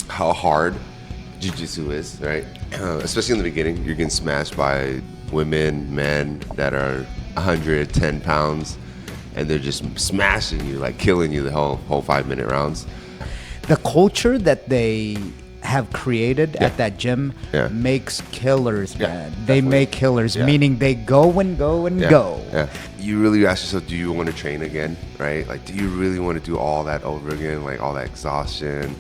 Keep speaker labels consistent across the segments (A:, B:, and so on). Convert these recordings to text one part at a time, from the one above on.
A: how hard Jiu Jitsu is, right? Especially in the beginning, you're getting smashed by women, men that are 110 pounds, and they're just smashing you, like killing you the whole 5-minute rounds.
B: The culture that they have created at that gym makes killers, man. They make killers, meaning they go and go and go.
A: Yeah. You really ask yourself, do you want to train again, right? Like, do you really want to do all that over again? Like all that exhaustion,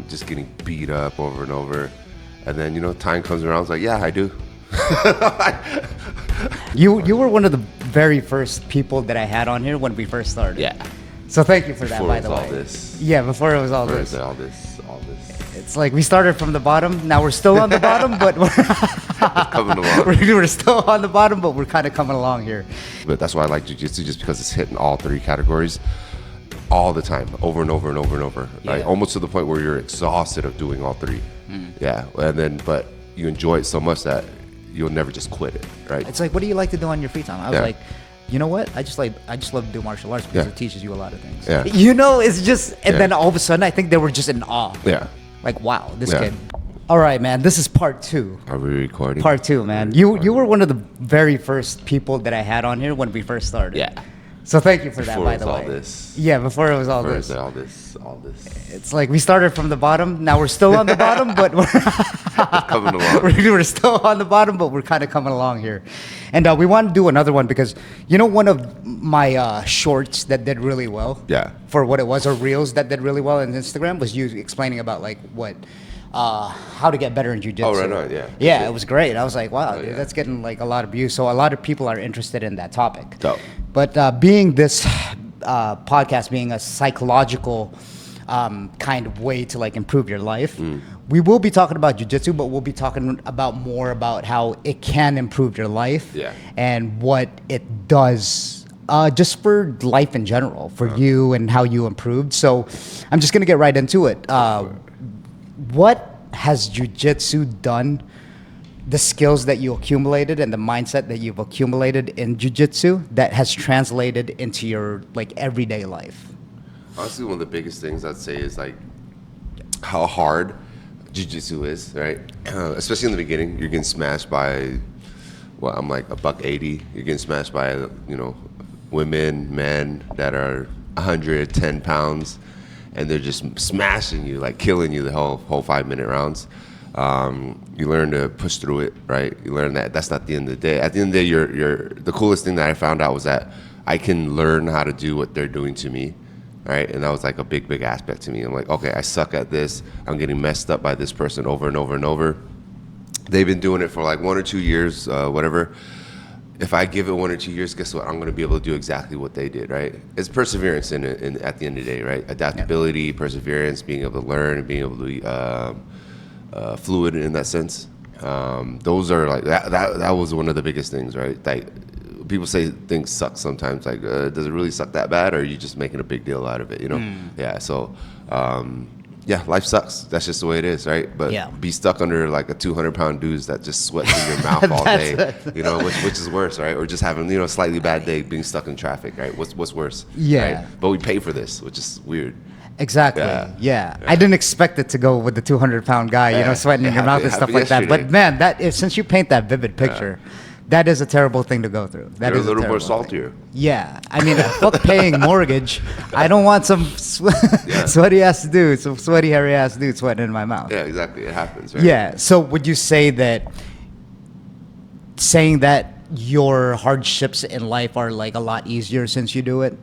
A: just getting beat up over and over. And then, time comes around, it's like, yeah, I do.
B: You were one of the very first people that I had on here when we first started.
A: Yeah.
B: So thank you for that,
A: Before
B: by
A: it was
B: the way.
A: all this.
B: Yeah, before it was all
A: Before
B: this.
A: it was all this.
B: It's like we started from the bottom. Now we're still on the bottom, but we're
A: Coming along.
B: we're still on the bottom, but we're kind of coming along here.
A: But that's why I like Jiu Jitsu, just because it's hitting all three categories all the time, over and over and over and over, right? Almost to the point where you're exhausted of doing all three. Yeah, and then, but you enjoy it so much that you'll never just quit it, right?
B: It's like, what do you like to do on your free time? I was like, you know what? I just love to do martial arts because it teaches you a lot of things.
A: Yeah.
B: It's just, and then all of a sudden, I think they were just in awe.
A: Yeah.
B: Like, wow, this kid. All right, man. This is part 2.
A: Are we recording?
B: Part 2, man. You were one of the very first people that I had on here when we first started.
A: Yeah.
B: So thank you for that, by the way.
A: Before it was all this.
B: Yeah, before it was all
A: Before
B: this.
A: it was all this.
B: It's like we started from the bottom. Now we're still on the bottom, but we're
A: Coming along.
B: we're still on the bottom, but we're kind of coming along here. And we want to do another one because, one of my shorts that did really well.
A: Yeah.
B: For what it was, or reels that did really well on Instagram was you explaining about like what. How to get better in jiu-jitsu.
A: Oh, right on, yeah.
B: Yeah, it was great. I was like, wow, dude,
A: yeah.
B: that's getting like a lot of views. So a lot of people are interested in that topic.
A: Dope.
B: But being this podcast being a psychological kind of way to like improve your life, we will be talking about jiu-jitsu, but we'll be talking about more about how it can improve your life and what it does just for life in general, for you and how you improved. So I'm just going to get right into it. What has jiu-jitsu done, the skills that you accumulated and the mindset that you've accumulated in jiu-jitsu that has translated into your like everyday life?
A: Honestly, one of the biggest things I'd say is like how hard Jiu Jitsu is, right? Especially in the beginning, you're getting smashed by, I'm like $180. You're getting smashed by, women, men that are 110 pounds, and they're just smashing you, like killing you the whole 5-minute rounds. You learn to push through it, right? You learn that that's not the end of the day. At the end of the day, you're the coolest thing that I found out was that I can learn how to do what they're doing to me, right? And that was like a big aspect to me. I'm like, okay, I suck at this. I'm getting messed up by this person over and over and over. They've been doing it for like 1 or 2 years, whatever. If I give it 1 or 2 years, guess what? I'm going to be able to do exactly what they did, right? It's perseverance in at the end of the day, right? Adaptability, perseverance, being able to learn, being able to be fluid in that sense. Those are like that was one of the biggest things, right? Like people say things suck sometimes. Like, does it really suck that bad, or are you just making a big deal out of it? Yeah. So, life sucks. That's just the way it is, right? But be stuck under like a 200-pound dude that just sweats in your mouth all day, which is worse, right? Or just having a slightly bad day, being stuck in traffic, right? What's worse?
B: Yeah.
A: Right? But we pay for this, which is weird.
B: Exactly. Yeah. I didn't expect it to go with the 200-pound guy, sweating in your mouth and stuff like that. But man, since you paint that vivid picture, that is a terrible thing to go through. That
A: You're
B: is
A: a little more
B: thing.
A: saltier.
B: Yeah. I mean, fuck paying mortgage. I don't want some sweaty ass dude, some sweaty hairy ass dude sweating in my mouth.
A: Yeah, exactly. It happens, right?
B: Yeah. So would you say that your hardships in life are like a lot easier since you do it?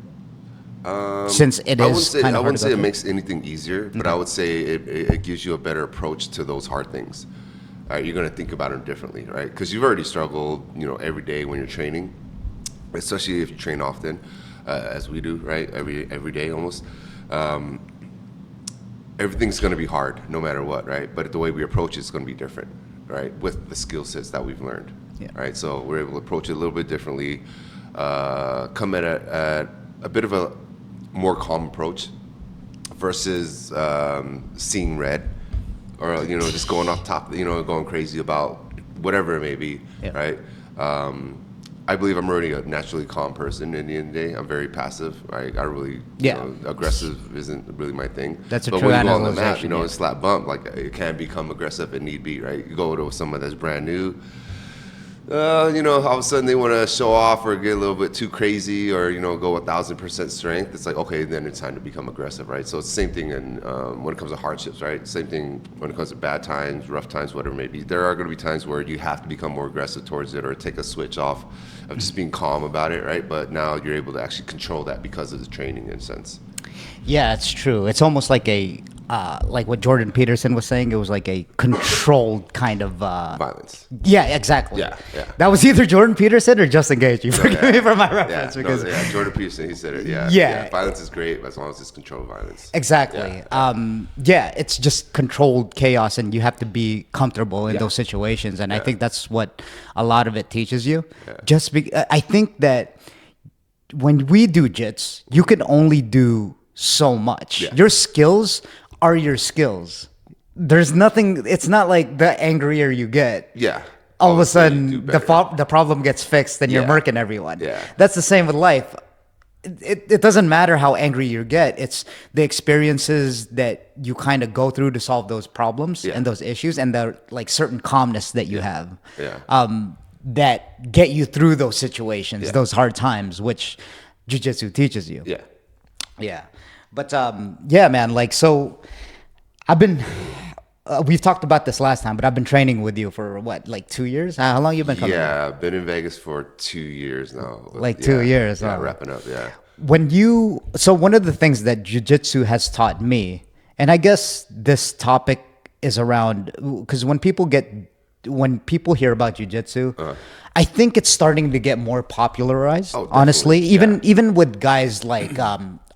B: Since it is kind of hard to go through?
A: I wouldn't say it makes anything easier, but I would say it gives you a better approach to those hard things. Right, you're going to think about them differently, right? Because you've already struggled, every day when you're training, especially if you train often, as we do, right? Every day almost. Everything's going to be hard, no matter what, right? But the way we approach it is going to be different, right? With the skill sets that we've learned, right? So we're able to approach it a little bit differently, come at a bit of a more calm approach versus seeing red. Or just going off top, going crazy about whatever it may be, right? I believe I'm already a naturally calm person in the end of the day. I'm very passive. I really,
B: Yeah.
A: aggressive isn't really my thing.
B: That's a
A: but
B: true
A: when you go on the mat,
B: analyzation,
A: you know,
B: yeah.
A: and slap bump, like it can become aggressive if need be, right? You go to someone that's brand new, you know, all of a sudden they want to show off or get a little bit too crazy or, you know, go 1,000% strength. It's like, okay, then it's time to become aggressive, right? So it's the same thing when it comes to hardships, right? Same thing when it comes to bad times, rough times, whatever it may be. There are going to be times where you have to become more aggressive towards it or take a switch off of just being calm about it, right? But now you're able to actually control that because of the training in a sense.
B: Yeah, it's true. It's almost like like what Jordan Peterson was saying. It was like a controlled kind of.
A: Violence.
B: Yeah, exactly.
A: Yeah, yeah.
B: That was either Jordan Peterson or Justin Gage. You forgive me for my
A: Yeah,
B: reference because
A: Jordan Peterson, he said it. Yeah,
B: Yeah.
A: Violence is great as long as it's controlled violence.
B: exactly. Yeah, it's just controlled chaos, and you have to be comfortable in
A: Yeah.
B: those situations. And I
A: Yeah.
B: think that's what a lot of it teaches you. I think that when we do jits, you can only do so much.
A: Yeah.
B: Your skills are your skills. There's nothing. It's not like the angrier you get.
A: Yeah.
B: All of a
A: Obviously, you do
B: sudden
A: better.
B: the problem gets fixed and you're
A: Yeah.
B: murking everyone.
A: Yeah.
B: That's the same with life. It doesn't matter how angry you get. It's the experiences that you kind of go through to solve those problems
A: Yeah.
B: and those issues and the like certain calmness that you have.
A: Yeah.
B: That get you through those situations,
A: Yeah.
B: those hard times, which jiu-jitsu teaches you.
A: Yeah.
B: Yeah. But yeah, man, like, so I've been, we've talked about this last time, but I've been training with you for what, like 2 years? How long you been coming?
A: Yeah, I've been in Vegas for 2 years now.
B: Like
A: Yeah.
B: 2 years,
A: Yeah,
B: huh?
A: wrapping up, yeah.
B: So one of the things that jiu-jitsu has taught me, and I guess this topic is around, because when people hear about jiu-jitsu, I think it's starting to get more popularized,
A: Oh, definitely,
B: honestly,
A: yeah.
B: even with guys like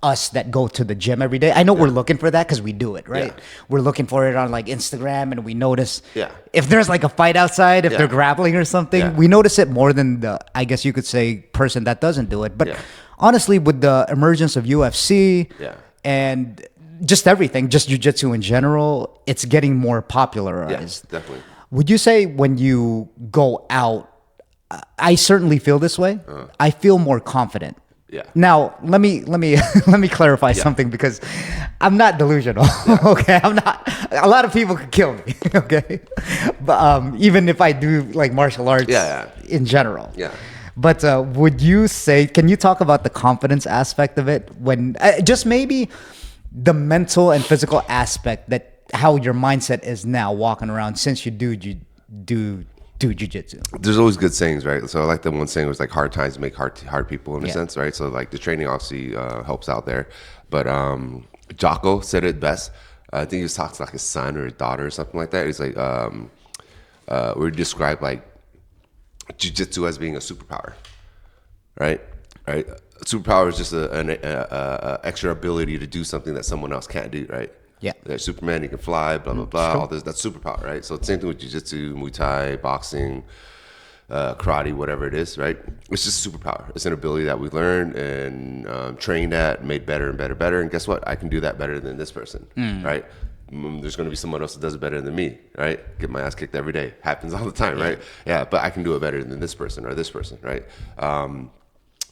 B: us that go to the gym every day. I know we're looking for that because we do it, right?
A: Yeah.
B: We're looking for it on like Instagram, and we notice
A: Yeah.
B: if there's like a fight outside, if
A: Yeah.
B: they're grappling or something,
A: Yeah.
B: we notice it more than the, I guess you could say, person that doesn't do it. But
A: Yeah.
B: honestly, with the emergence of UFC
A: Yeah.
B: and just everything, just jiu-jitsu in general, it's getting more popularized.
A: Yeah, definitely.
B: Would you say when you go out, I certainly feel this way. I feel more confident.
A: Yeah.
B: Now, let me let me clarify something because I'm not delusional. Okay, I'm not. A lot of people could kill me. Okay, but even if I do like martial arts, in general.
A: Yeah.
B: But would you say? Can you talk about the confidence aspect of it? When just maybe the mental and physical aspect that how your mindset is now walking around since you do jiu-jitsu.
A: There's always good sayings, right? So like the one saying was like hard times make hard people in a
B: Yeah.
A: sense, right? So like the training obviously helps out there. But Jocko said it best. I think he was talking to like his son or his daughter or something like that. He's like, we describe like jiu-jitsu as being a superpower, right? Right? Superpower is just an extra ability to do something that someone else can't do, right?
B: Yeah.
A: Like Superman, he can fly, blah, blah, blah. All this, that's superpower, right? So it's the same thing with jiu-jitsu, Muay Thai, boxing, karate, whatever it is, right? It's just a superpower. It's an ability that we learned and trained at, made better and better, better. And guess what? I can do that better than this person, right? There's going to be someone else that does it better than me, right? Get my ass kicked every day. Happens all the time, right? Yeah, but I can do it better than this person or this person, right?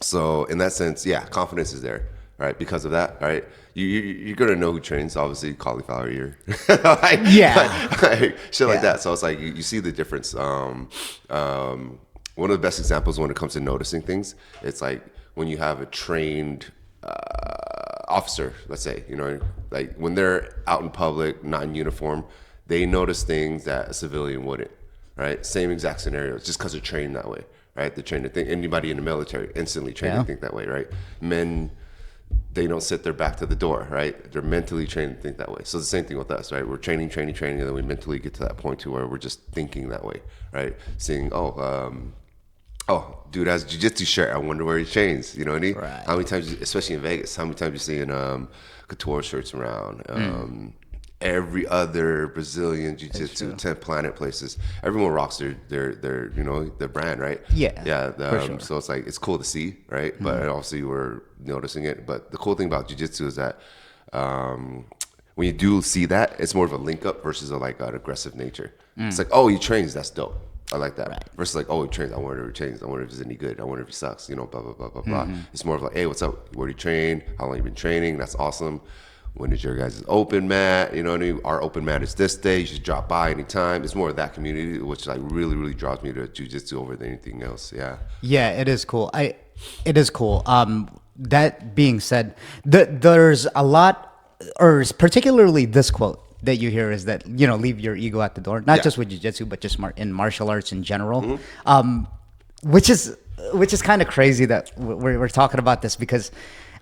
A: So in that sense, yeah, confidence is there, right? Because of that, right? You're gonna know who trains, obviously, cauliflower ear, like,
B: Yeah.
A: like, shit like
B: Yeah.
A: that. So it's like you see the difference. One of the best examples when it comes to noticing things, it's like when you have a trained officer, let's say, you know, like when they're out in public, not in uniform, they notice things that a civilian wouldn't, right? Same exact scenarios, just because they're trained that way, right? They're trained to think. Anybody in the military instantly trained
B: Yeah.
A: to think that way, right? Men, they don't sit their back to the door, right? They're mentally trained to think that way. So it's the same thing with us, right? We're training, and then we mentally get to that point to where we're just thinking that way, right? Seeing, oh, dude has a jiu-jitsu shirt. I wonder where he trains. You know what I mean?
B: Right.
A: How many times, especially in Vegas, how many times you seeing couture shirts around? Every other Brazilian jiu-jitsu, 10 Planet places, everyone rocks their you know, their brand, right?
B: Yeah,
A: Yeah.
B: for sure.
A: So it's like, it's cool to see, right? But obviously we're noticing it. But the cool thing about jiu-jitsu is that when you do see that, it's more of a link up versus an aggressive nature. It's like, oh, he trains, that's dope. I like that.
B: Right.
A: Versus like, oh, he trains. I wonder if he trains. I wonder if he's any good. I wonder if he sucks. You know, blah blah blah blah blah. It's more of like, hey, what's up? Where do you train? How long you been training? That's awesome. When is your guys' open mat? You know what I mean? Our open mat is this day. You should drop by anytime. It's more of that community, which like really really draws me to jiu-jitsu over than anything else. Yeah.
B: Yeah, it is cool. It is cool. That being said, there's a lot, or particularly this quote that you hear is that, you know, leave your ego at the door, not just with jiu-jitsu, but just in martial arts in general. Which is kind of crazy that we're talking about this, because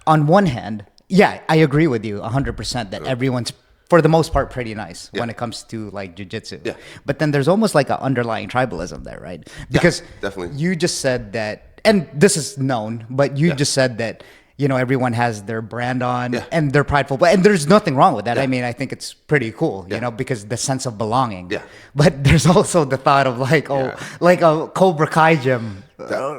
B: on one hand, yeah, I agree with you 100% that everyone's, for the most part, pretty nice when it comes to like jiu-jitsu.
A: Yeah.
B: But then there's almost like an underlying tribalism there, right? Because
A: definitely.
B: you just said that, and this is known, but you just said that, you know, everyone has their brand on and they're prideful, and there's nothing wrong with that. I mean, I think it's pretty cool, you know, because the sense of belonging.
A: Yeah.
B: But there's also the thought of like, like a Cobra Kai gym,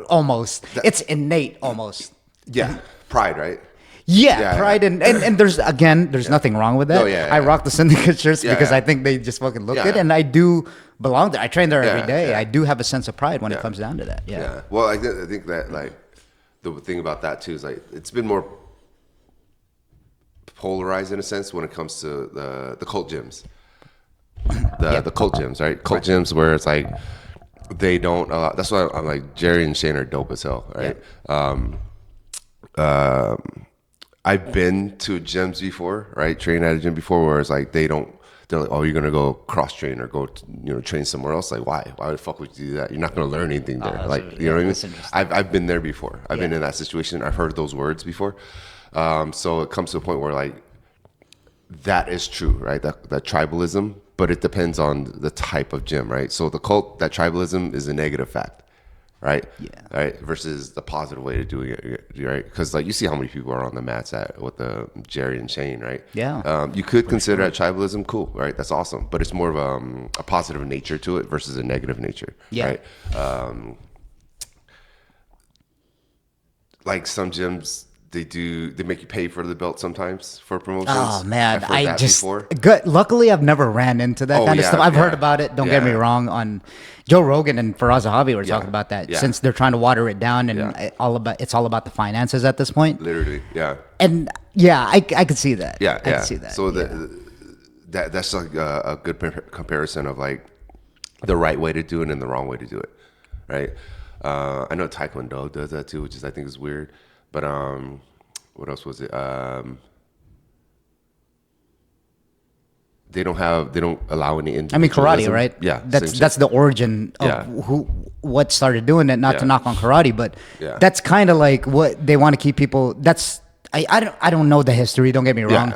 B: almost. It's innate, almost.
A: Yeah. Pride, right?
B: Yeah, pride and there's nothing wrong with that.
A: Oh, yeah,
B: I rock the syndicate shirts because
A: yeah.
B: I think they just fucking look good, and I do belong there. I train there every day.
A: yeah.
B: I do have a sense of pride when it comes down to that.
A: Yeah. Well, I think that like the thing about that too is like it's been more polarized in a sense when it comes to the cult gyms. The cult gyms, right? Cult gyms where it's like they don't. That's why I'm like Jerry and Shane are dope as hell, right?
B: Yeah.
A: I've been to gyms before, right? Trained at a gym before where it's like they're like, oh, you're gonna go cross train or go, train somewhere else. Like, why? Why the fuck would you do that? You're not gonna learn anything there. You know what I mean? I've been there before. I've been in that situation. I've heard those words before. So it comes to a point where like that is true, right? That tribalism, but it depends on the type of gym, right? So the cult, that tribalism is a negative fact. Right.
B: Yeah.
A: Right. Versus the positive way to doing it. Right. Because like you see how many people are on the mats with the Jerry and Shane. Right.
B: Yeah.
A: You could consider that tribalism. Cool. Right. That's awesome. But it's more of a positive nature to it versus a negative nature.
B: Yeah.
A: Right. Like some gyms, they make you pay for the belt sometimes for promotions.
B: Oh man,
A: I've heard that before.
B: Good. Luckily, I've never ran into that kind of stuff. I've heard about it. Don't get me wrong. On Joe Rogan and Faraz Zahabi were talking about that since they're trying to water it down and it's all about the finances at this point.
A: Literally, yeah.
B: And yeah, I could see that.
A: Yeah,
B: I could see that.
A: So that's like a good comparison of like the right way to do it and the wrong way to do it, right? I know Taekwondo does that too, which I think is weird. But what else was it? They don't allow any individualism.
B: I mean, karate, right?
A: Yeah,
B: that's the origin of what started doing it. Not to knock on karate, but that's kind of like what they want to keep people. I don't know the history. Don't get me wrong.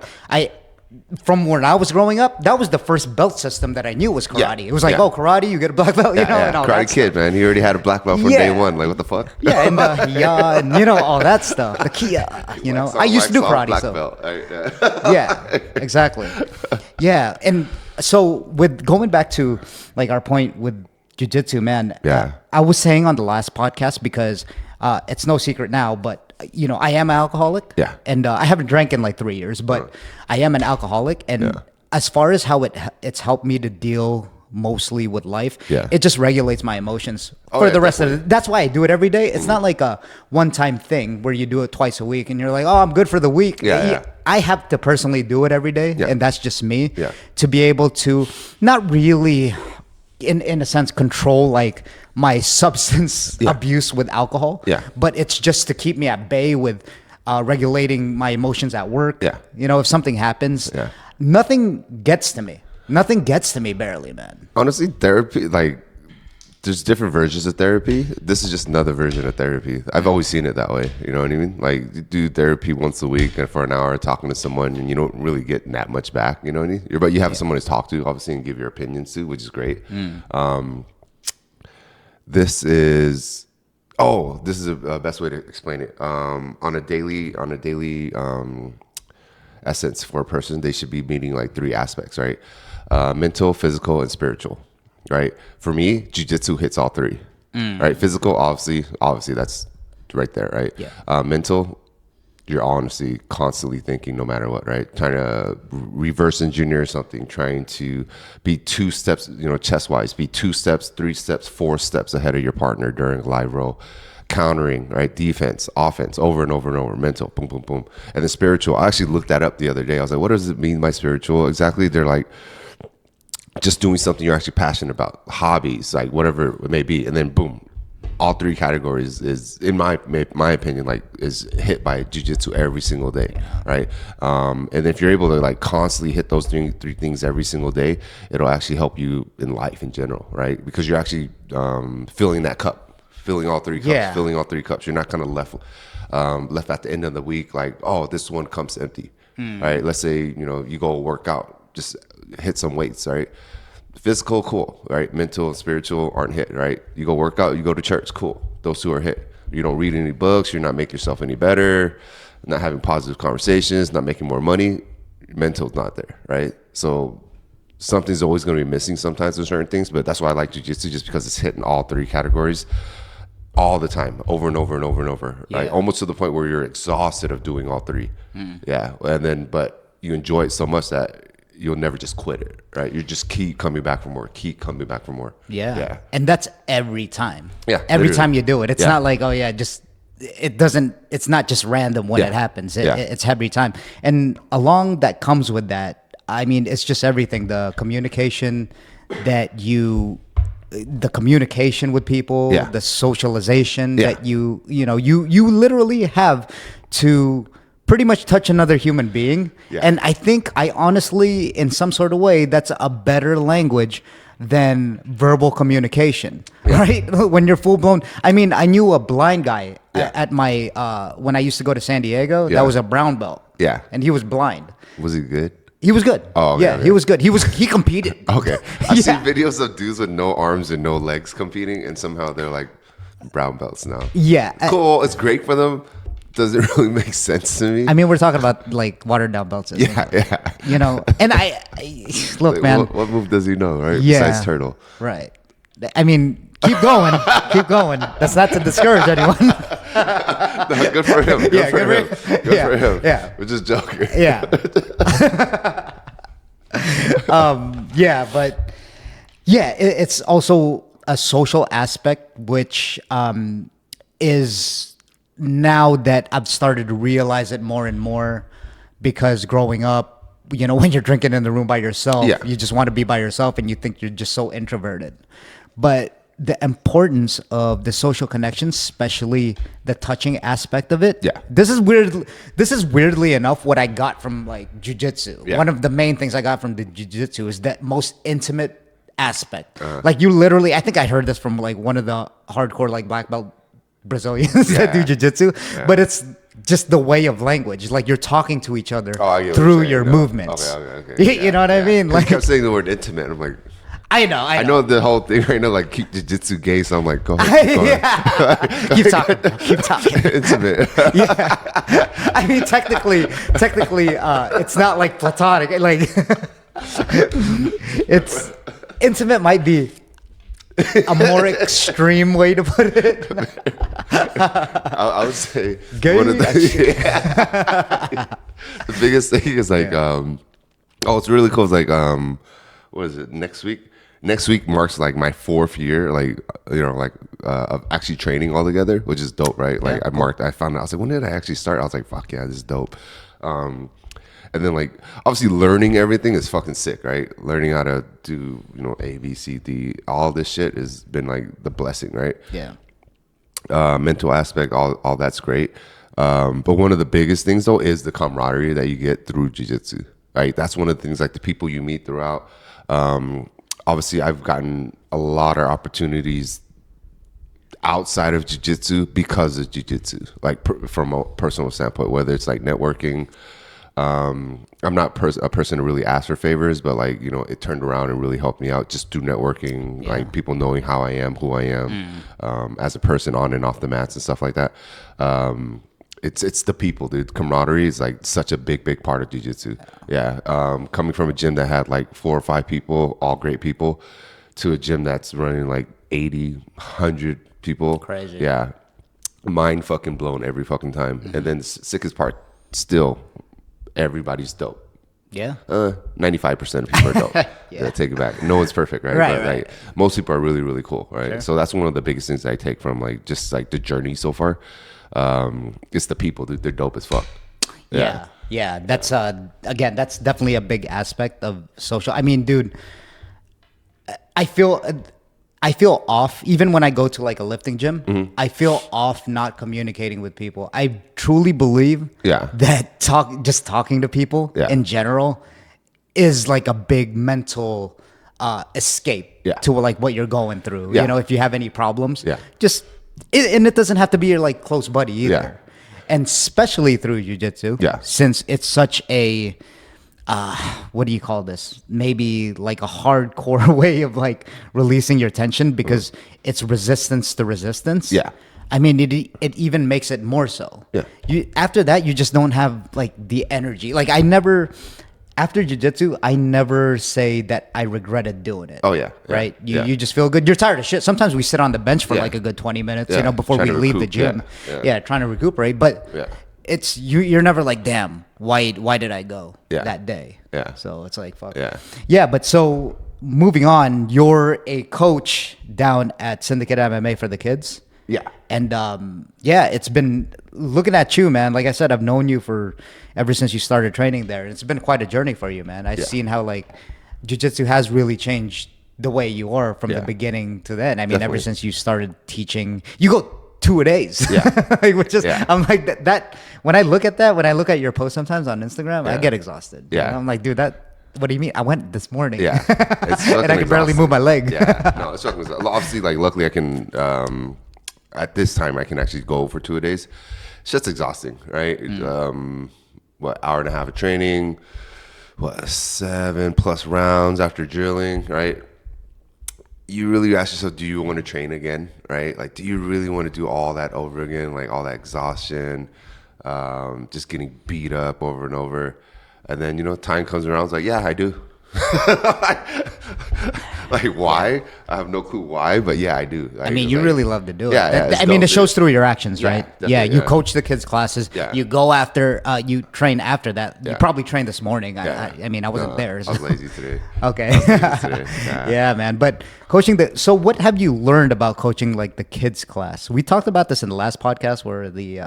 B: From when I was growing up, that was the first belt system that I knew was karate. It was like, oh, karate, you get a black belt, and all
A: Karate
B: that
A: Kid, man. He already had a black belt from day one. Like, what the fuck?
B: Yeah, and and all that stuff. The Kia, I used to do karate.
A: Black
B: so.
A: belt.
B: Yeah, exactly. Yeah, and so with going back to like our point with jiu-jitsu, man. I was saying on the last podcast because it's no secret now, but I am an alcoholic.
A: Yeah.
B: And I haven't drank in like 3 years, but I am an alcoholic. And as far as how it's helped me to deal mostly with life, it just regulates my emotions for the rest of it. That's why I do it every day. It's not like a one-time thing where you do it twice a week and you're like, oh, I'm good for the week. I have to personally do it every day, and that's just me, to be able to not really, in a sense, control like my substance abuse with alcohol. But it's just to keep me at bay with regulating my emotions at work. If something happens, nothing gets to me. Nothing gets to me barely, man.
A: Honestly, therapy, like, there's different versions of therapy. This is just another version of therapy. I've always seen it that way. You know what I mean? Like, you do therapy once a week and for an hour talking to someone, and you don't really get that much back. You know what I mean? But you have someone to talk to, obviously, and give your opinions to, which is great. This is a best way to explain it. On a daily essence for a person, they should be meeting like 3 aspects, right? Mental, physical, and spiritual, right? For me, jiu-jitsu hits all 3, right? Physical, obviously that's right there, right? Mental, you're honestly constantly thinking no matter what, right? Trying to reverse engineer something, trying to be 2 steps, chess wise, be 2 steps, 3 steps, 4 steps ahead of your partner during a live roll. Countering, right? Defense, offense, over and over and over, mental, boom, boom, boom. And the spiritual, I actually looked that up the other day. I was like, what does it mean by spiritual? Exactly. They're like just doing something you're actually passionate about, hobbies, like whatever it may be. And then boom, all 3 categories is, in my opinion, like is hit by jiu-jitsu every single day, right? And if you're able to like constantly hit those three things every single day, it'll actually help you in life in general, right? Because you're actually filling that cup. Filling all 3 cups, filling all 3 cups. You're not kind of left at the end of the week like, oh, this one cump's empty, right? Let's say, you go work out, just hit some weights, right? Physical, cool, right? Mental and spiritual aren't hit, right? You go work out, you go to church, cool. Those 2 are hit. You don't read any books, you're not making yourself any better, not having positive conversations, not making more money, mental's not there, right? So something's always going to be missing sometimes with certain things, but that's why I like jiu-jitsu, just because it's hitting all 3 categories all the time, over and over and over and over, right? Almost to the point where you're exhausted of doing all 3. Yeah, and then but you enjoy it so much that you'll never just quit it, right? You just keep coming back for more, Yeah,
B: and that's every time.
A: Yeah,
B: every
A: literally.
B: time you do it, it's not like it's not just random when it happens. It's every time, and along that comes with that. I mean, it's just everything. The communication the communication with people, the socialization that you literally have to pretty much touch another human being. And I think I honestly, in some sort of way, that's a better language than verbal communication, right? When you're full blown. I mean, I knew a blind guy at my, when I used to go to San Diego, that was a brown belt.
A: Yeah.
B: And he was blind.
A: Was he good?
B: He was good.
A: Oh, okay, okay.
B: He was good. He competed.
A: Okay. I've seen videos of dudes with no arms and no legs competing, and somehow they're like brown belts now.
B: Yeah.
A: Cool. It's great for them. Doesn't really make sense to me.
B: I mean, we're talking about like watered down belts.
A: Yeah.
B: And I look,
A: Like,
B: man.
A: What move does he know, right?
B: Yeah.
A: Besides turtle.
B: Right. I mean, keep going. Keep going. That's not to discourage anyone.
A: No, good for him. Good for him. Good for him.
B: Yeah.
A: We're just joking.
B: Yeah. But it's also a social aspect, which is now that I've started to realize it more and more, because growing up, when you're drinking in the room by yourself, you just want to be by yourself and you think you're just so introverted. But the importance of the social connection, especially the touching aspect of it.
A: Yeah.
B: This is weirdly enough what I got from like jiu-jitsu.
A: Yeah.
B: One of the main things I got from the jiu-jitsu is that most intimate aspect. Like you literally, I think I heard this from like one of the hardcore like black belt Brazilians that do jiu-jitsu, but it's just the way of language. Like you're talking to each other through your movements.
A: Okay.
B: You know what I mean?
A: Like, I kept saying the word intimate. I'm like,
B: I know
A: the whole thing right now, like keep jiu-jitsu gay, so I'm like, go ahead.
B: Keep talking.
A: Intimate.
B: Yeah. I mean, technically, it's not like platonic. Like, it's intimate might be a more extreme way to put it.
A: I would say
B: gay.
A: one of the biggest thing is like, it's really cool. It's like, what is it? Next week marks like my 4th year, like of actually training all together, which is dope, right? Like I found out, I was like, when did I actually start? I was like, fuck yeah, this is dope. And then like obviously learning everything is fucking sick, right? Learning how to do A, B, C, D, all this shit has been like the blessing, right?
B: Yeah.
A: Mental aspect, all that's great. But one of the biggest things though is the camaraderie that you get through jiu-jitsu, right? That's one of the things, like the people you meet throughout. Obviously, I've gotten a lot of opportunities outside of jiu-jitsu because of jiu-jitsu, like from a personal standpoint, whether it's like networking. I'm not a person to really ask for favors, but like, it turned around and really helped me out just through networking, like people knowing how I am, who I am, as a person on and off the mats and stuff like that. It's the people, dude. Camaraderie is like such a big part of jiu-jitsu. Yeah. Coming from a gym that had like 4 or 5 people, all great people, to a gym that's running like 80, 100 people.
B: Crazy.
A: Yeah. Mind fucking blown every fucking time. And then the sickest part still everybody's dope.
B: Yeah.
A: 95% of people are dope.
B: Yeah.
A: Take it back. No one's perfect, right?
B: Right,
A: But
B: right.
A: like most people are really, really cool, right?
B: Sure.
A: So that's one of the biggest things that I take from like just like the journey so far. It's the people, dude. They're dope as fuck.
B: Yeah. That's again, that's definitely a big aspect of social. I mean, dude, I feel off even when I go to like a lifting gym.
A: Mm-hmm.
B: I feel off not communicating with people. I truly believe that just talking to people in general is like a big mental escape to like what you're going through.
A: Yeah.
B: You know, if you have any problems,
A: Yeah.
B: and it doesn't have to be your like close buddy either.
A: Yeah.
B: And especially through jiu-jitsu, since it's such a what do you call this? Maybe like a hardcore way of like releasing your tension because it's resistance to resistance.
A: Yeah.
B: I mean, it even makes it more so.
A: Yeah.
B: After that, you just don't have like the energy. Like after jiu-jitsu, I never say that I regretted doing it.
A: Oh, yeah.
B: Right?
A: Yeah.
B: You just feel good. You're tired of shit. Sometimes we sit on the bench for like a good 20 minutes, you know, before we
A: Trying to
B: leave the
A: recoup.
B: gym.
A: Yeah.
B: Trying to recuperate. But it's you're never like, damn, why did I go that day?
A: Yeah.
B: So it's like, fuck.
A: Yeah.
B: But so moving on, you're a coach down at Syndicate MMA for the kids.
A: Yeah.
B: And it's been looking at you, man. Like I said, I've known you ever since you started training there. It's been quite a journey for you, man. I've seen how like jiu-jitsu has really changed the way you are from the beginning to then. I mean, ever since you started teaching, you go 2-a-days. Which is, I'm like that. When I look at that, when I look at your posts sometimes on Instagram, I get exhausted.
A: Yeah.
B: And I'm like, dude, what do you mean? I went this morning.
A: Yeah.
B: And I can barely move my leg.
A: No, it's fucking obviously like luckily I can at this time I can actually go for 2-a-days. It's just exhausting, right? Hour and a half of training, 7+ rounds after drilling, right? You really ask yourself, do you want to train again, right? Like, do you really want to do all that over again? Like all that exhaustion, just getting beat up over and over. And then, time comes around, it's like, yeah, I do. Like why? I have no clue why, but yeah, I do.
B: I mean, you really love to do it.
A: Yeah,
B: I mean, it shows through your actions, right? Yeah, you
A: yeah.
B: coach the kids' classes.
A: Yeah.
B: You go after, you train after that.
A: Yeah.
B: You probably trained this morning.
A: Yeah.
B: I mean, I wasn't there.
A: I was lazy today.
B: Okay.
A: Yeah.
B: Yeah, man. But coaching so what have you learned about coaching like the kids' class? We talked about this in the last podcast where the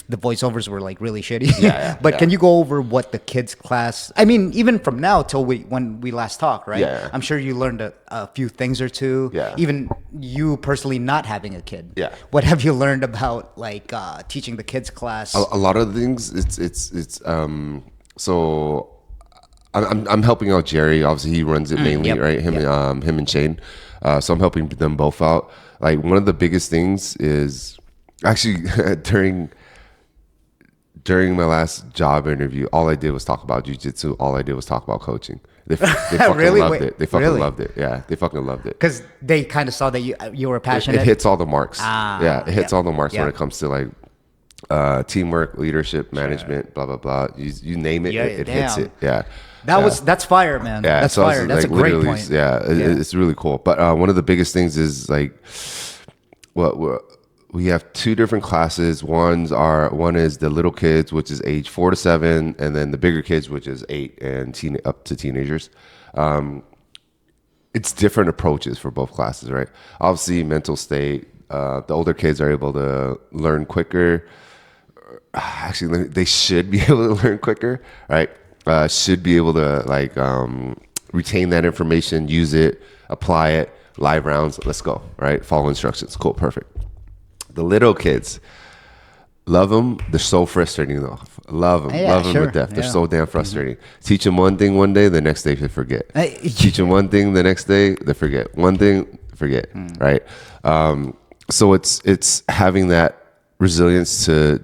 B: voiceovers were like really shitty. But can you go over what the kids class, I mean, even from now till when we last talked, right?
A: Yeah.
B: I'm sure you learned a few things or two.
A: Yeah.
B: Even you personally not having a kid.
A: Yeah.
B: What have you learned about like teaching the kids class?
A: A lot of the things so I'm helping out Jerry. Obviously he runs it mainly, right? Him and Shane. So I'm helping them both out. Like one of the biggest things is actually during my last job interview, all I did was talk about jiu-jitsu. All I did was talk about coaching. They fucking
B: Really?
A: loved
B: Wait,
A: it. They fucking
B: really?
A: loved it. Yeah, they fucking loved it.
B: Because they kind of saw that you were passionate.
A: It hits all the marks. It hits all the marks when
B: Yeah.
A: it comes to like teamwork, leadership, management, blah blah blah. You name it, it hits it. Yeah.
B: That's fire, man.
A: Yeah,
B: That's
A: so
B: fire.
A: it's
B: That's a
A: like
B: great
A: literally,
B: point.
A: It's really cool. But one of the biggest things is like, we have two different classes. One is the little kids, which is age 4 to 7, and then the bigger kids, which is 8 and up to teenagers. It's different approaches for both classes, right? Obviously, mental state. The older kids are able to learn quicker. Actually, they should be able to learn quicker, right? Should be able to like retain that information, use it, apply it. Live rounds, let's go, right? Follow instructions, cool, perfect. The little kids, love them. They're so frustrating though. Love them to death. They're so damn frustrating. Teach them one thing one day, the next day they forget. Teach them one thing, the next day they forget. One thing, forget. Right. So it's having that resilience to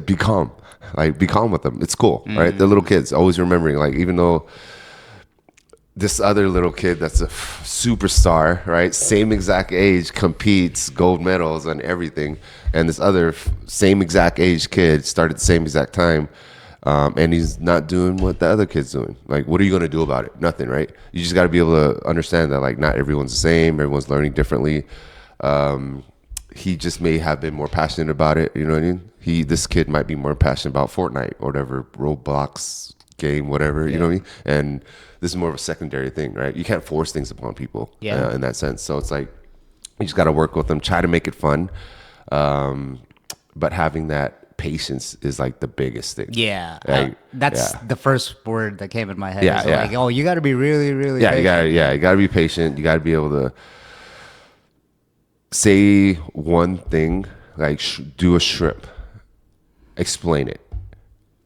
A: be calm. Like be calm with them. It's cool, right? The little kids always remembering. Like even though this other little kid that's a superstar, right? Same exact age, competes, gold medals and everything. And this other same exact age kid started the same exact time. And he's not doing what the other kid's doing. Like, what are you going to do about it? Nothing, right? You just got to be able to understand that, like, not everyone's the same. Everyone's learning differently. he just may have been more passionate about it. You know what I mean? This kid might be more passionate about Fortnite or whatever, Roblox game, whatever, you know what I mean? And this is more of a secondary thing, right? You can't force things upon people in that sense. So it's like, you just got to work with them, try to make it fun. But having that patience is like the biggest thing.
B: Yeah.
A: Like,
B: that's the first word that came in my head.
A: Yeah,
B: is
A: yeah.
B: Like, oh, you got to be really, really patient.
A: You got to be patient. You got to be able to say one thing, like do a shrimp, explain it.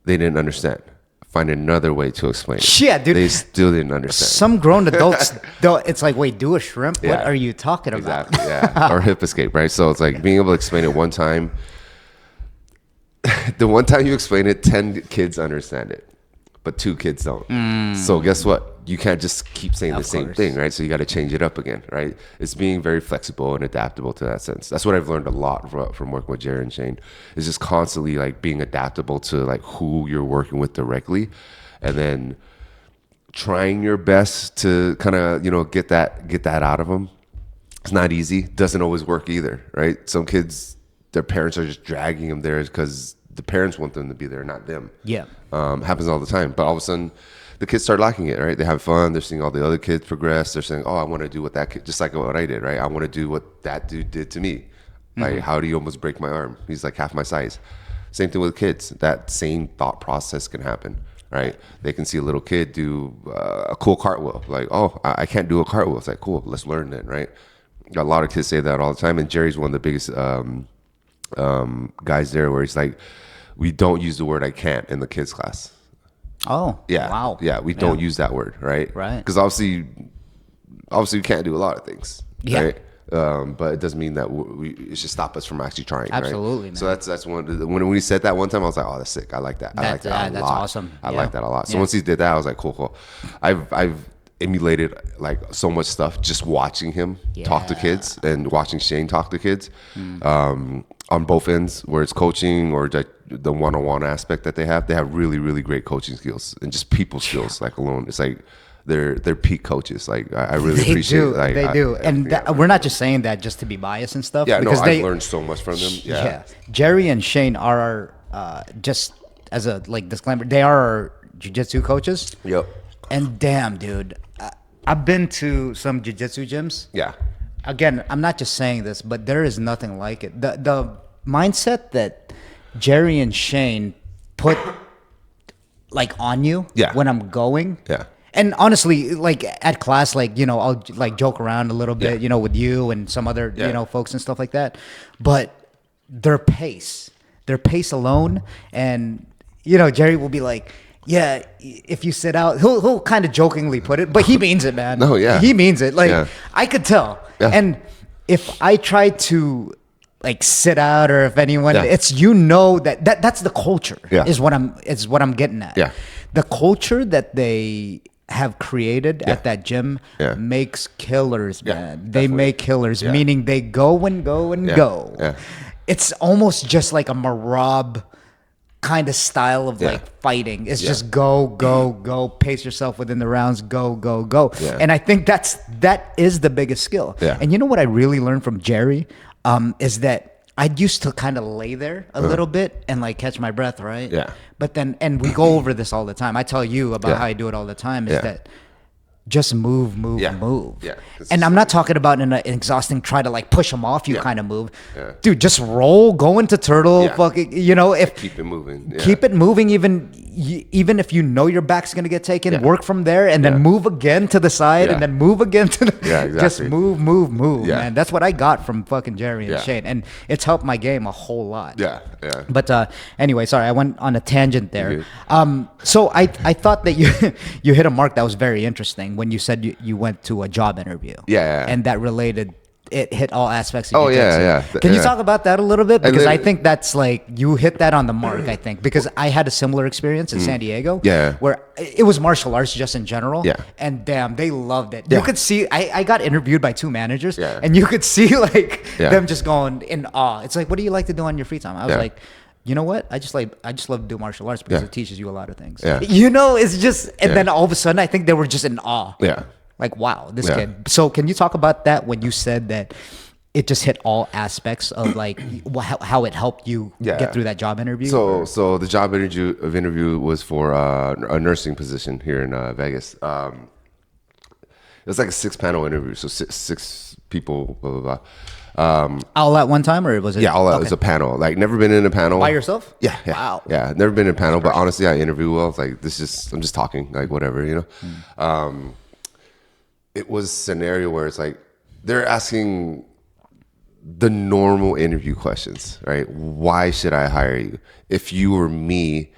A: They didn't understand. Find another way to explain it.
B: Yeah, dude.
A: They still didn't understand.
B: Some grown adults, though, it's like, wait, do a shrimp?
A: Yeah.
B: What are you talking about?
A: Exactly, yeah. Or hip escape, right? So it's like being able to explain it one time. The one time you explain it, 10 kids understand it, but 2 kids don't. So guess what? You can't just keep saying the same thing, right? So you got to change it up again, right? It's being very flexible and adaptable to that sense. That's what I've learned a lot from working with Jerry and Shane. Is just constantly like being adaptable to like who you're working with directly, and then trying your best to kind of get that out of them. It's not easy. Doesn't always work either, right? Some kids, their parents are just dragging them there because the parents want them to be there, not them.
B: Yeah.
A: Happens all the time. But all of a sudden, the kids start liking it, right? They have fun. They're seeing all the other kids progress. They're saying, oh, I want to do what that kid, just like what I did, right? I want to do what that dude did to me. Like, how do you almost break my arm? He's like half my size. Same thing with kids. That same thought process can happen, right? They can see a little kid do a cool cartwheel. Like, oh, I can't do a cartwheel. It's like, cool, let's learn it, right? A lot of kids say that all the time. And Jerry's one of the biggest guys there where he's like, we don't use the word I can't in the kids class.
B: Oh,
A: Yeah.
B: wow.
A: Yeah, we don't use that word, right?
B: Right.
A: Because obviously you can't do a lot of things,
B: Yeah.
A: right? But it doesn't mean that it should stop us from actually trying,
B: Absolutely,
A: right?
B: man.
A: So that's when we said that one time, I was like, oh, that's sick. I like that. I like that a
B: that's
A: lot.
B: awesome.
A: I
B: Yeah.
A: like that a lot. So
B: Yeah.
A: once he did that, I was like, cool. I've emulated like so much stuff just watching him talk to
B: Yeah.
A: kids and watching Shane talk to kids on both ends, where it's coaching or the one-on-one aspect that they have really, really great coaching skills and just people skills like alone. It's like they're peak coaches. Like I really appreciate it. Like,
B: They do. And we're not just saying that just to be biased and stuff.
A: Yeah,
B: because
A: I've learned so much from them. Yeah.
B: Jerry and Shane are just as a like disclaimer, they are our jiu-jitsu coaches.
A: Yep.
B: And damn, dude, I've been to some jiu-jitsu gyms.
A: Yeah.
B: Again, I'm not just saying this, but there is nothing like it. The mindset that Jerry and Shane put like on you when I'm going.
A: Yeah.
B: And honestly, like at class, like, I'll like joke around a little bit, with you and some other, folks and stuff like that. But their pace alone. And, Jerry will be like, yeah, if you sit out, he'll kind of jokingly put it, but he means it, man.
A: No, yeah.
B: He means it. Like, I could tell.
A: Yeah.
B: And if I try to like sit out, or if anyone, it's that's the culture.
A: Yeah.
B: is what I'm getting at.
A: Yeah.
B: The culture that they have created at that gym makes killers, man. They
A: definitely.
B: make killers, meaning they go and go and go.
A: Yeah.
B: It's almost just like a Marab kind of style of like fighting. It's just go, pace yourself within the rounds, go.
A: Yeah.
B: And I think that is the biggest skill.
A: Yeah.
B: And you know what I really learned from Jerry is that I used to kind of lay there a little bit and like catch my breath, right?
A: Yeah.
B: But then, and we go over this all the time. I tell you about how I do it all the time, is that just move.
A: Yeah.
B: And I'm not talking about in an exhausting, try to like push them off you kind of move.
A: Yeah.
B: Dude, just roll, go into turtle, fucking, if
A: Keep it moving. Yeah.
B: keep it moving, even if your back's gonna get taken, work from there and then move again to the side and then move again to the
A: exactly.
B: just move,
A: Yeah.
B: man. That's what I got from fucking Jerry and
A: Yeah.
B: Shane, and it's helped my game a whole lot.
A: Yeah.
B: But anyway, sorry, I went on a tangent there.
A: You're
B: So I thought that you hit a mark that was very interesting when you said you went to a job interview.
A: Yeah.
B: And that it hit all aspects of
A: Oh,
B: jiu-jitsu.
A: yeah.
B: Can you
A: Yeah.
B: talk about that a little bit? Because I
A: literally-
B: think that's like, you hit that on the mark, I think. Because I had a similar experience in San Diego.
A: Yeah.
B: Where it was martial arts just in general.
A: Yeah.
B: And damn, they loved it.
A: Yeah.
B: You could see, I got interviewed by 2 managers.
A: Yeah.
B: And you could see like
A: Yeah.
B: them just going in awe. It's like, what do you like to do on your free time? I was
A: Yeah.
B: like, you know what? I just love to do martial arts because
A: Yeah.
B: it teaches you a lot of things.
A: Yeah.
B: It's just, and then all of a sudden, I think they were just in awe.
A: Yeah.
B: Like, wow, this
A: Yeah.
B: kid. So can you talk about that when you said that it just hit all aspects of like how it helped you get through that job interview?
A: So the job interview was for a nursing position here in Vegas. It was like a 6-panel interview, so six people, blah blah blah.
B: All at one time, or was it?
A: Yeah, all it was a panel. Like, never been in a panel
B: by yourself.
A: Yeah.
B: Wow.
A: Yeah, never been in a panel, but honestly, I interview well. It's like I'm just talking, like whatever, you know. It was a scenario where it's like they're asking the normal interview questions, right? Why should I hire you? If you were me,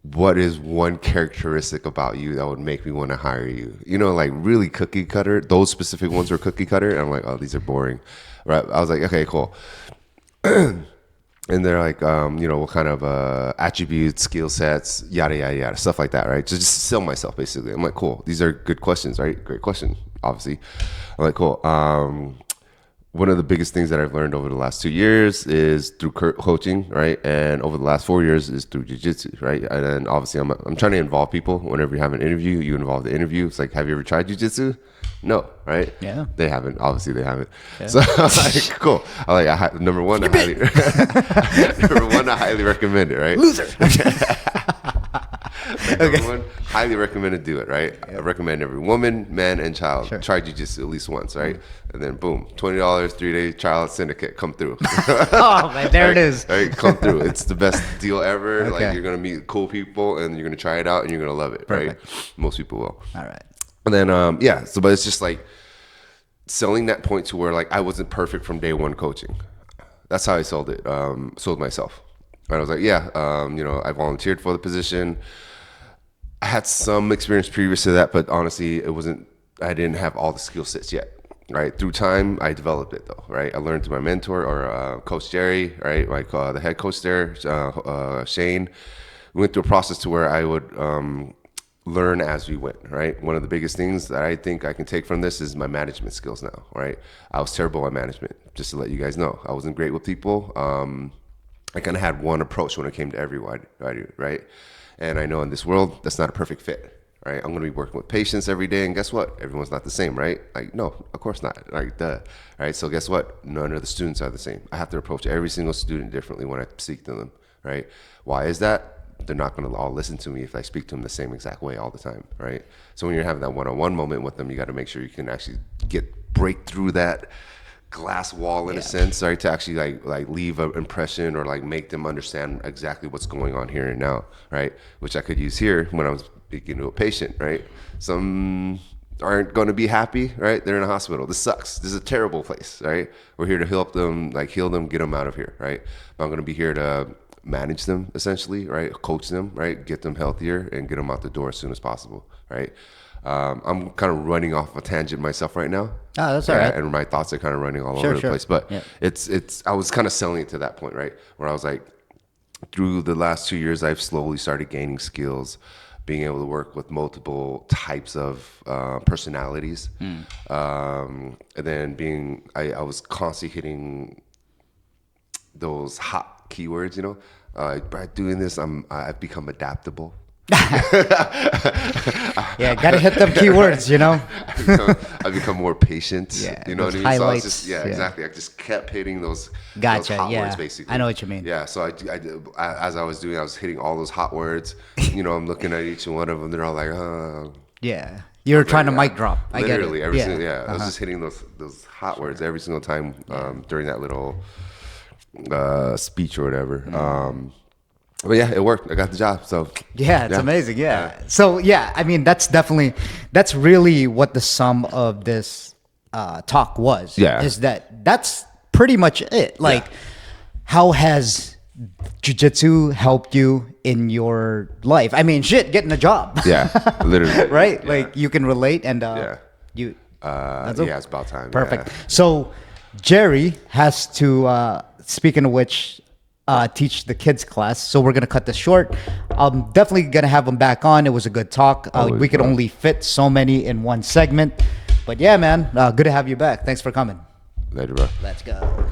A: what is one characteristic about you that would make me want to hire you? You know, like really cookie cutter. Those specific ones were cookie cutter. And I'm like, oh, these are boring. Right? I was like, okay, cool. And they're like, you know, what kind of attributes, skill sets, yada, yada, yada, stuff like that, right? Just sell myself, basically. I'm like, cool. These are good questions, right? Great question, obviously. I'm like, cool. One of the biggest things that I've learned over the last 2 years is through coaching, right? And over the last 4 years is through jiu-jitsu, right? And then obviously I'm trying to involve people. Whenever you have an interview, you involve the interview. It's like, have you ever tried jiu-jitsu? No, right?
B: Yeah.
A: They haven't. Obviously, they haven't.
B: Yeah.
A: So like, cool. I like number one, I highly recommend it, right?
B: Loser.
A: Number one, highly recommend to do it, right? I recommend every woman, man, and child try jiu-jitsu at least once, right? And then boom, $20, 3-day trial at Syndicate, come through.
B: Oh man, there it is.
A: Right, come through. It's the best deal ever.
B: Okay.
A: Like, you're gonna meet cool people, and you're gonna try it out, and you're gonna love it,
B: Perfect.
A: right? Most people will.
B: All right.
A: And then but it's just like selling that point to where like I wasn't perfect from day one coaching. That's how I sold it. Sold myself. And I was like, you know, I volunteered for the position. I had some experience previous to that, but honestly, I didn't have all the skill sets yet, right? Through time, I developed it though, right? I learned through my mentor or Coach Jerry, right? Like the head coach there, Shane. We went through a process to where I would learn as we went, right? One of the biggest things that I think I can take from this is my management skills now, right? I was terrible at management, just to let you guys know. I wasn't great with people. I kind of had one approach when it came to everyone, right? And I know in this world, that's not a perfect fit, right? I'm going to be working with patients every day, and guess what? Everyone's not the same, right? Like, no, of course not, like, duh, right? So guess what? None of the students are the same. I have to approach every single student differently when I speak to them, right? Why is that? They're not going to all listen to me if I speak to them the same exact way all the time, right? So when you're having that one-on-one moment with them, you got to make sure you can actually break through that glass wall in a sense, right? To actually like leave an impression or like make them understand exactly what's going on here and now, right? Which I could use here when I was speaking to a patient, right? Some aren't going to be happy, right? They're in a hospital. This sucks. This is a terrible place, right? We're here to help them, like heal them, get them out of here, right? But I'm going to be here to manage them essentially, right? Coach them, right? Get them healthier and get them out the door as soon as possible, right? I'm kind of running off a tangent myself right now.
B: Oh, that's all right.
A: And my thoughts are kind of running all over the place. But it's I was kind of selling it to that point, right? Where I was like, through the last 2 years, I've slowly started gaining skills, being able to work with multiple types of personalities. And then I was constantly hitting those hot keywords, you know? By doing this, I've become adaptable.
B: Yeah, gotta hit them keywords, you know.
A: I become more patient.
B: Yeah,
A: you know what I mean.
B: highlights,
A: So I was just, exactly. I just kept hitting those
B: Gotcha.
A: hot
B: Yeah,
A: words, basically.
B: I know what you mean.
A: Yeah. So as I was doing, I was hitting all those hot words. You know, I'm looking at each one of them. They're all like, oh.
B: Yeah, you're trying to mic drop. I
A: Literally
B: get it.
A: every single. I was just hitting those hot words every single time during that little speech or whatever. But yeah, it worked. I got the job. So
B: yeah, it's amazing. Yeah. So yeah, I mean, that's really what the sum of this talk was.
A: Yeah.
B: Is that's pretty much it. Like, how has jiu-jitsu helped you in your life? I mean, shit, getting a job.
A: Yeah, literally.
B: Right?
A: Yeah.
B: Like, you can relate and you.
A: It's about time.
B: Perfect.
A: Yeah.
B: So Jerry has to, speaking of which, teach the kids class. So we're going to cut this short. I'm definitely going to have him back on. It was a good talk. We could only fit so many in one segment. But yeah, man, good to have you back. Thanks for coming.
A: Later, bro.
B: Let's go.